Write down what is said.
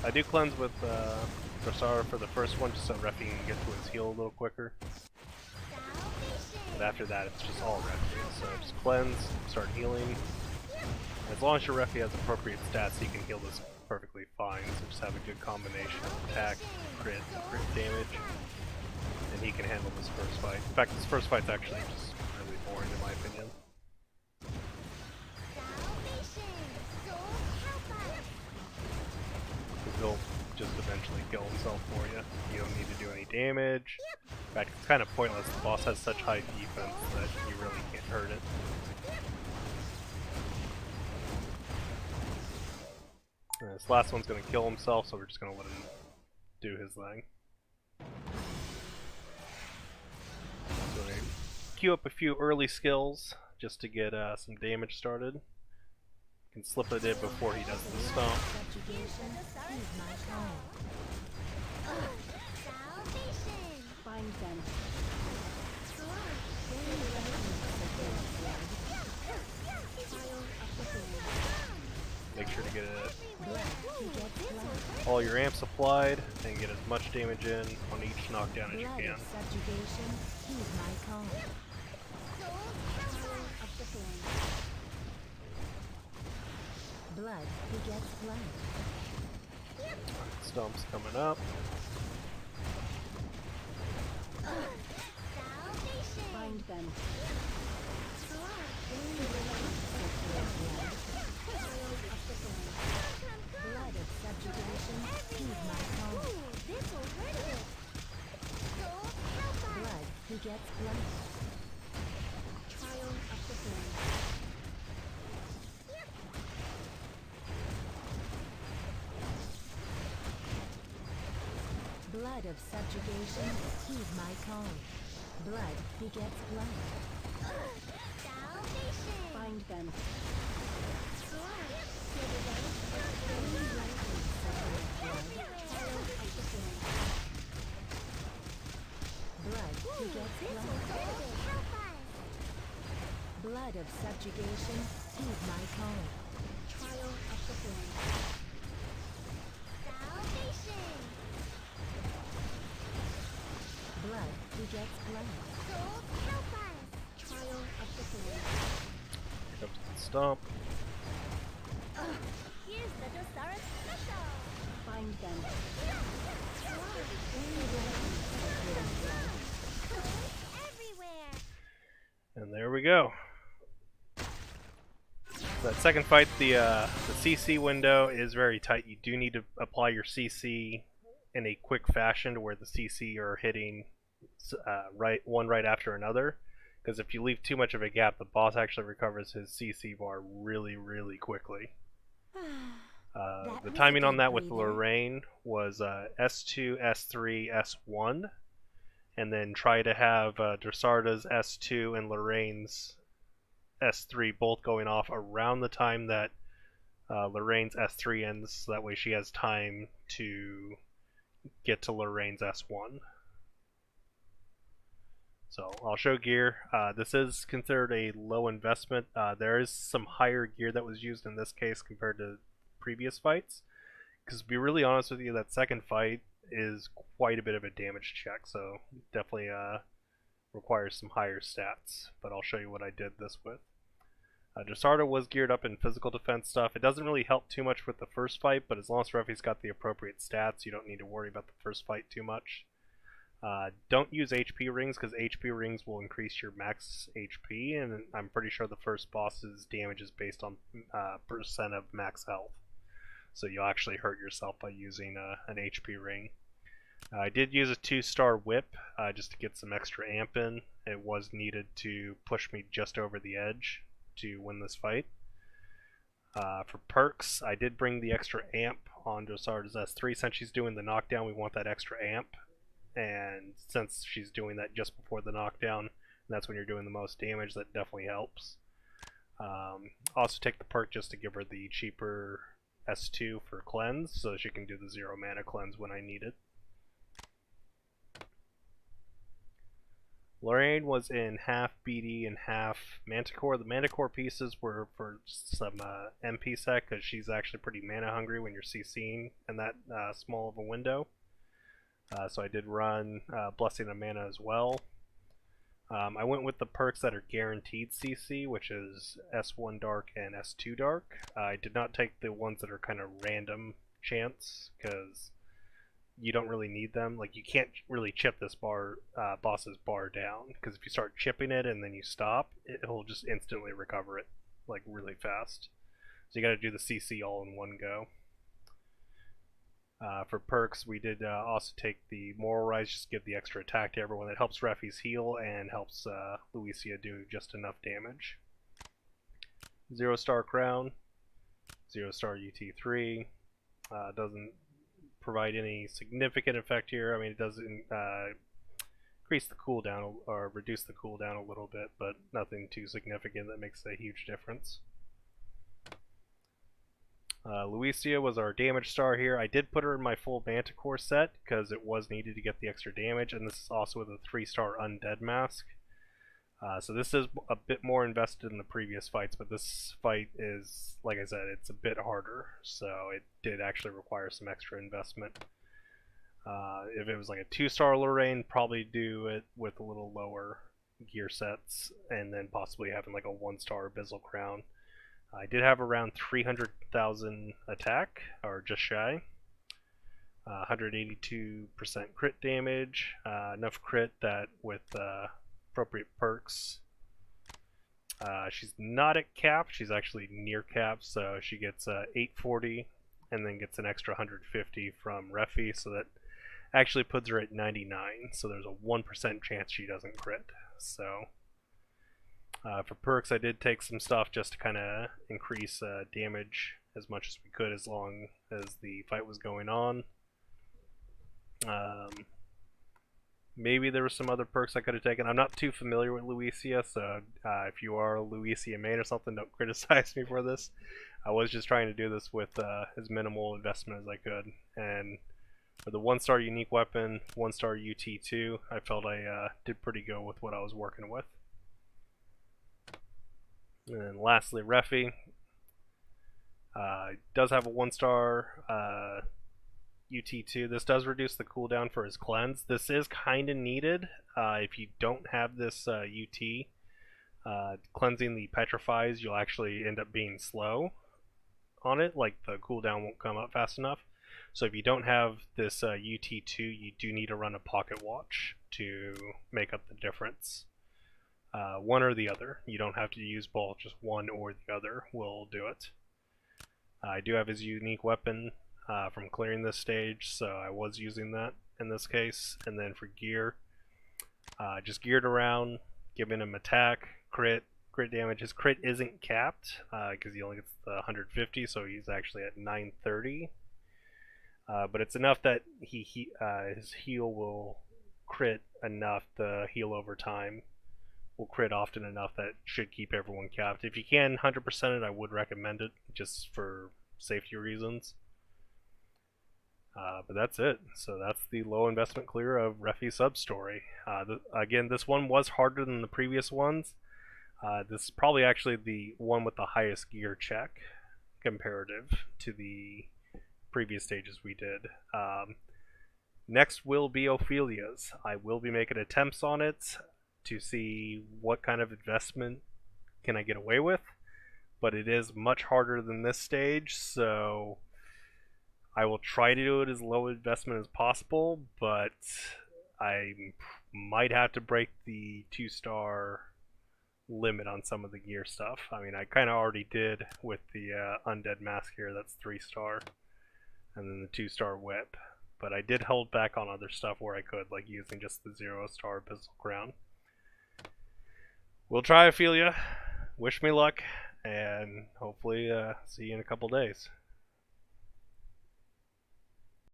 I do cleanse with Dressara for the first one, just so Rephy can get to his heal a little quicker. But after that, it's just all Rephy. So just cleanse, start healing. As long as your Rephy has appropriate stats, he can heal this perfectly fine. So just have a good combination of attack, crit damage, and he can handle this first fight. In fact, this first fight's actually just really boring in my opinion. He'll just eventually kill himself for you. You don't need to do any damage. In fact, it's kind of pointless. The boss has such high defense that you really can't hurt it. And this last one's going to kill himself, so we're just going to let him do his thing. So we queue up a few early skills just to get some damage started. Can slip it in before he does the stomp. Make sure to get all your amps applied and get as much damage in on each knockdown as you can. Blood begets blood. Stomp's coming up. Find them. Blood of subjugation, heed my call. Blood begets blood. Trial of the flame. Blood of subjugation, heed my call. Blood begets blood. Find them. Blood begets blood. Blood of subjugation, heed my call. Trial of the flame. Blood begets blood. Trial of the flame. Here comes the stomp. Here's the Dressara special. Find them. Everywhere. And there we go. That second fight, the CC window is very tight. You do need to apply your CC in a quick fashion to where the CC are hitting one right after another. Because if you leave too much of a gap, the boss actually recovers his CC bar really, really quickly. The timing on that with Lorraine was S2, S3, S1, and then try to have Dressarda's S2 and Lorraine's S3 both going off around the time that Lorraine's S3 ends, so that way she has time to get to Lorraine's S1. So I'll show gear. This is considered a low investment. There is some higher gear that was used in this case compared to previous fights. Because to be really honest with you, that second fight is quite a bit of a damage check, so definitely requires some higher stats. But I'll show you what I did this with. Dressarda was geared up in physical defense stuff. It doesn't really help too much with the first fight, but as long as Rephy's got the appropriate stats, you don't need to worry about the first fight too much. Don't use HP rings, because HP rings will increase your max HP, and I'm pretty sure the first boss's damage is based on percent of max health. So you'll actually hurt yourself by using an HP ring. I did use a 2-star whip just to get some extra amp in. It was needed to push me just over the edge to win this fight. For perks, I did bring the extra amp on Dressarda's S3. Since she's doing the knockdown, we want that extra amp. And since she's doing that just before the knockdown, and that's when you're doing the most damage, that definitely helps. Also take the perk just to give her the cheaper S2 for cleanse, so she can do the 0 mana cleanse when I need it. Lorraine was in half BD and half Manticore. The Manticore pieces were for some MP sec because she's actually pretty mana hungry when you're CCing in that small of a window. So I did run Blessing of Mana as well. I went with the perks that are guaranteed CC, which is S1 Dark and S2 Dark. I did not take the ones that are kind of random chance because you don't really need them. Like, you can't really chip this boss's bar down, because if you start chipping it and then you stop, it'll just instantly recover it, like, really fast. So you gotta do the CC all in one go. For perks, we did also take the Moral Rise, just give the extra attack to everyone. That helps Rephy's heal and helps Lucia do just enough damage. 0-star Crown, 0-star UT3. Doesn't provide any significant effect here. I mean, it doesn't increase the cooldown or reduce the cooldown a little bit, but nothing too significant that makes a huge difference. Lucia was our damage star here. I did put her in my full Manticore set because it was needed to get the extra damage, and this is also with a 3-star Undead Mask. So this is a bit more invested in the previous fights, but this fight is, like I said, it's a bit harder, so it did actually require some extra investment. If it was like a 2-star Lorraine, probably do it with a little lower gear sets, and then possibly having like a 1-star Abyssal Crown. I did have around 300,000 attack, or just shy. 182% crit damage, enough crit that with appropriate perks, she's not at cap, she's actually near cap, so she gets 840 and then gets an extra 150 from Rephy, so that actually puts her at 99, so there's a 1% chance she doesn't crit. So for perks, I did take some stuff just to kind of increase damage as much as we could as long as the fight was going on. Maybe there were some other perks I could have taken. I'm not too familiar with Lucia, so if you are a Lucia main or something, don't criticize me for this. I was just trying to do this with as minimal investment as I could. And for the 1-star unique weapon, 1-star UT2, I felt I did pretty good with what I was working with. And then lastly, Rephy does have a 1-star UT2. This does reduce the cooldown for his cleanse. This is kind of needed if you don't have this UT. Cleansing the petrifies, you'll actually end up being slow on it, like the cooldown won't come up fast enough. So if you don't have this UT2, you do need to run a pocket watch to make up the difference. One or the other. You don't have to use both, just one or the other will do it. I do have his unique weapon from clearing this stage, so I was using that in this case. And then for gear, just geared around, giving him attack, crit damage. His crit isn't capped because he only gets the 150, so he's actually at 930. But it's enough that his heal will crit enough. The heal over time will crit often enough that should keep everyone capped. If you can 100% it, I would recommend it just for safety reasons. But that's it. So that's the low investment clear of Rephy Substory. Again, this one was harder than the previous ones. This is probably actually the one with the highest gear check comparative to the previous stages we did. Next will be Ophelia's. I will be making attempts on it to see what kind of investment can I get away with, but it is much harder than this stage, so I will try to do it as low investment as possible, but I might have to break the 2-star limit on some of the gear stuff. I mean, I kind of already did with the Undead Mask here, that's 3-star, and then the 2-star whip, but I did hold back on other stuff where I could, like using just the 0-star Abyssal Crown. We'll try, Ophelia. Wish me luck, and hopefully see you in a couple days.